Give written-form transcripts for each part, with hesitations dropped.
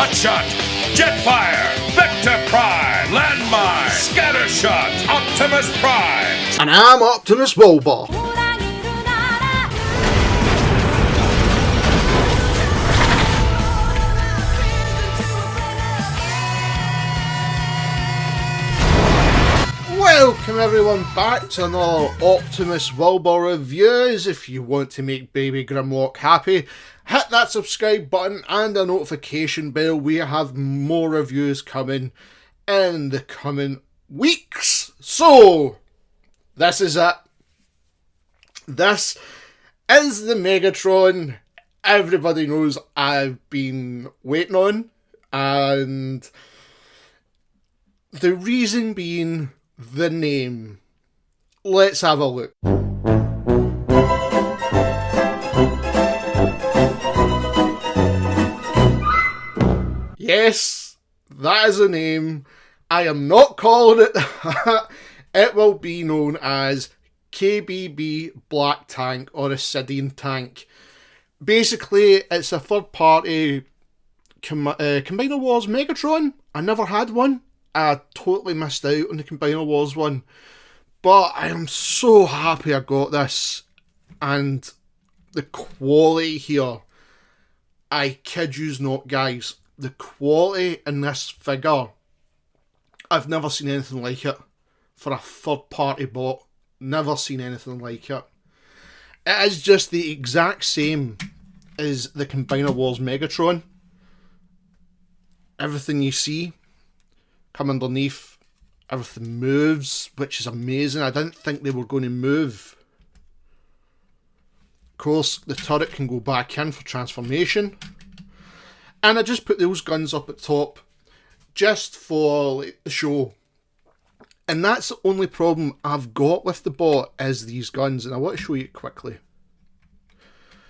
Hotshot, Jetfire, Vector Prime, Landmine, Scattershot, Optimus Prime. And I'm Optimus Wilbur. Welcome everyone back to another Optimus Wilbur reviews. If you want to make Baby Grimlock happy, hit that subscribe button and a notification bell. We have more reviews coming in the coming weeks. So, this is it. This is the Megatron everybody knows I've been waiting on. And the reason being the name. Let's have a look. Yes, that is a name. I am not calling it that. It will be known as KBB Black Tank or Obsidian Tank. Basically, it's a third party Combiner Wars Megatron. I never had one. I totally missed out on the Combiner Wars one. But I am so happy I got this. And the quality here, I kid yous not, guys. The quality in this figure, I've never seen anything like it. For a third party bot, never seen anything like it. It is just the exact same as the Combiner Wars Megatron. Everything you see come underneath, everything moves, which is amazing. I didn't think they were going to move. Of course, the turret can go back in for transformation. And I just put those guns up at top just for the show. And that's the only problem I've got with the bot is these guns. And I want to show you quickly.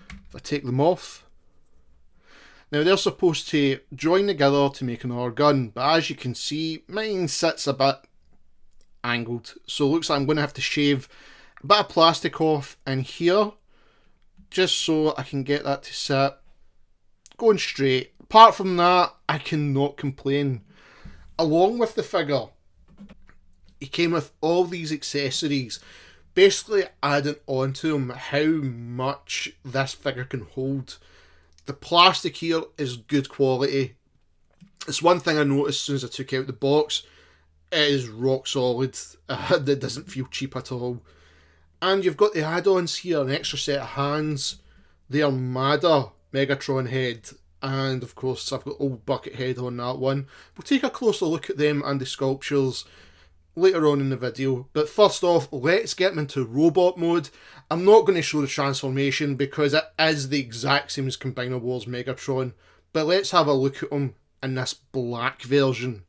If I take them off. Now they're supposed to join together to make another gun, but as you can see, mine sits a bit angled. So it looks like I'm going to have to shave a bit of plastic off in here, just so I can get that to sit going straight. Apart from that, I cannot complain. Along with the figure, it came with all these accessories, basically adding on to them how much this figure can hold. The plastic here is good quality. It's one thing I noticed as soon as I took out the box. It is rock solid. It doesn't feel cheap at all. And you've got the add-ons here, an extra set of hands, the Armada Megatron head, and of course I've got old bucket head on that one. We'll take a closer look at them and the sculptures later on in the video. But first off, let's get them into robot mode. I'm not going to show the transformation because it is the exact same as Combiner Wars Megatron. But let's have a look at them in this black version.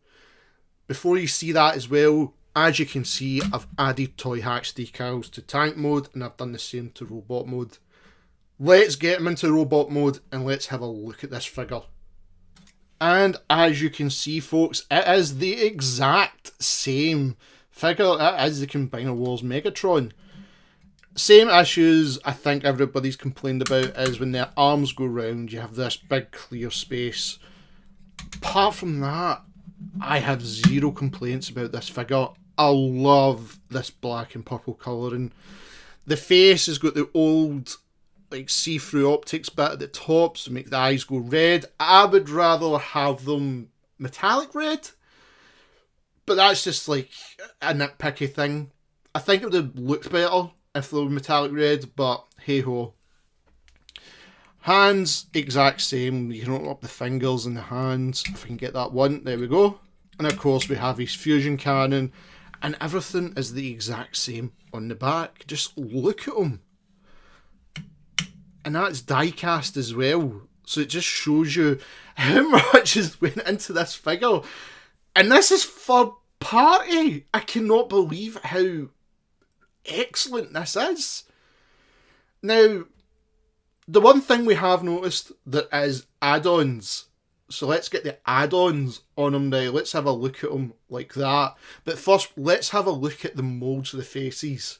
Before you see that as well, as you can see, I've added Toy Hacks decals to tank mode and I've done the same to robot mode. Let's get them into robot mode and let's have a look at this figure. And as you can see, folks, it is the exact same figure. It is the Combiner Wars Megatron. Same issues I think everybody's complained about is when their arms go round, you have this big clear space. Apart from that, I have zero complaints about this figure. I love this black and purple colouring. The face has got the old like see-through optics bit at the top to make the eyes go red. I would rather have them metallic red, but that's just like a nitpicky thing. I think it would have looked better if they were metallic red, but hey ho. Hands, exact same. You can open up the fingers and the hands. If I can get that one, there we go. And of course we have his fusion cannon, and everything is the exact same on the back. Just look at him. And that's die cast as well. So it just shows you how much has went into this figure. And this is third party. I cannot believe how excellent this is. Now, the one thing we have noticed that is add-ons. So let's get the add-ons on them now. Let's have a look at them like that. But first, let's have a look at the moulds of the faces.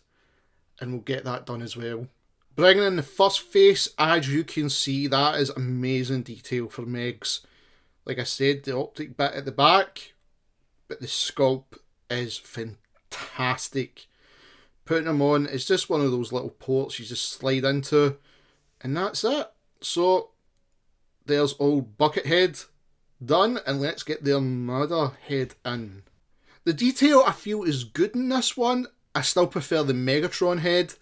And we'll get that done as well. Bringing in the first face, as you can see, that is amazing detail for Megs. Like I said, the optic bit at the back, but the sculpt is fantastic. Putting them on, it's just one of those little ports you just slide into, and that's it. So there's old Buckethead done, and let's get the Armada head in. The detail I feel is good in this one. I still prefer the Megatron head,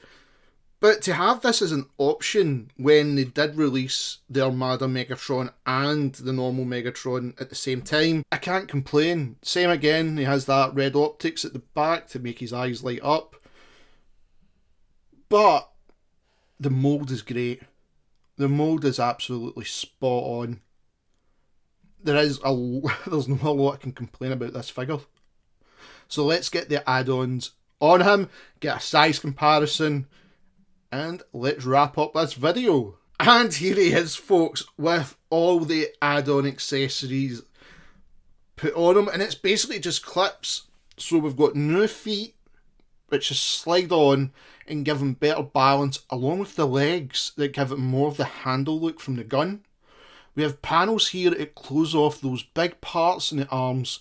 but to have this as an option when they did release the Armada Megatron and the normal Megatron at the same time, I can't complain. Same again, he has that red optics at the back to make his eyes light up. But the mould is great. The mould is absolutely spot on. There's not a lot I can complain about this figure. So let's get the add-ons on him, get a size comparison, and let's wrap up this video. And here he is, folks, with all the add-on accessories put on him, and it's basically just clips. So we've got new feet, which just slide on and give him better balance, along with the legs that give it more of the handle look from the gun. We have panels here that close off those big parts in the arms.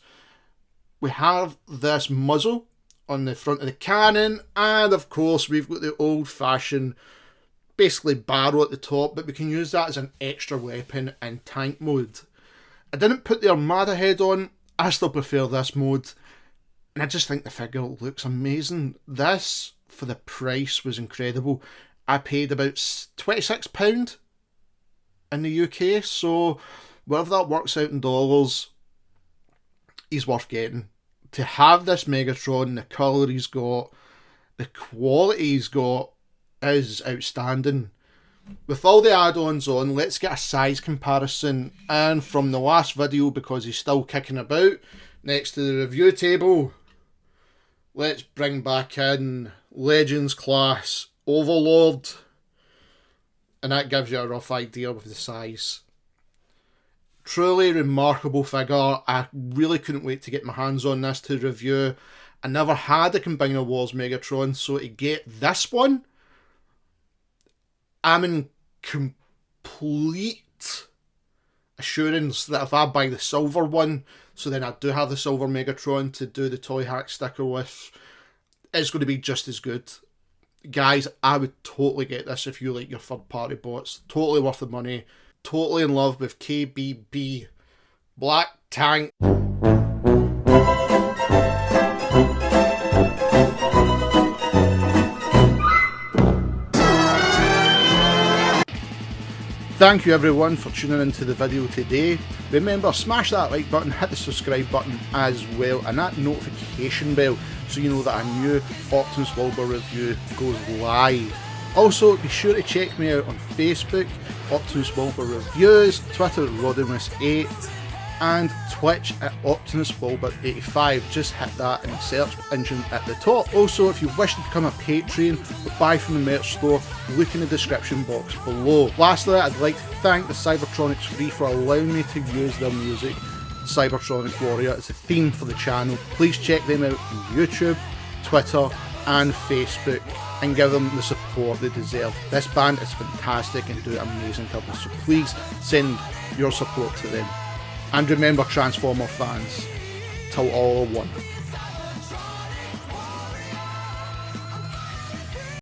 We have this muzzle on the front of the cannon, and of course we've got the old-fashioned basically barrel at the top, but we can use that as an extra weapon in tank mode. I didn't put the Armada head on. I still prefer this mode, and I just think the figure looks amazing. This, for the price, was incredible. I paid about £26 in the UK, so whatever that works out in dollars, he's worth getting. To have this Megatron, the colour he's got, the quality he's got, is outstanding. With all the add-ons on, let's get a size comparison. And from the last video, because he's still kicking about next to the review table, let's bring back in Legends Class Overlord, and that gives you a rough idea of the size. Truly remarkable figure. I really couldn't wait to get my hands on this to review. I never had a Combiner Wars Megatron, so to get this one, I'm in complete assurance that if I buy the silver one, so then I do have the silver Megatron to do the toy hack sticker with, it's going to be just as good. Guys, I would totally get this if you like your third party bots. Totally worth the money. Totally in love with KBB Black Tank. Thank you everyone for tuning into the video today. Remember, smash that like button, hit the subscribe button as well, and that notification bell so you know that a new Optimus Wilbur review goes live. Also, be sure to check me out on Facebook, Optimus Wilbur Reviews, Twitter at Rodimus8, and Twitch at Optimus Wilbur 85. Just hit that in the search engine at the top. Also, if you wish to become a Patreon or buy from the merch store, look in the description box below. Lastly, I'd like to thank the Cybertronic Spree for allowing me to use their music. Cybertronic Warrior is the theme for the channel. Please check them out on YouTube, Twitter and Facebook, and give them the support they deserve. This band is fantastic and do amazing covers, so please send your support to them. And remember, Transformer fans, till all are one.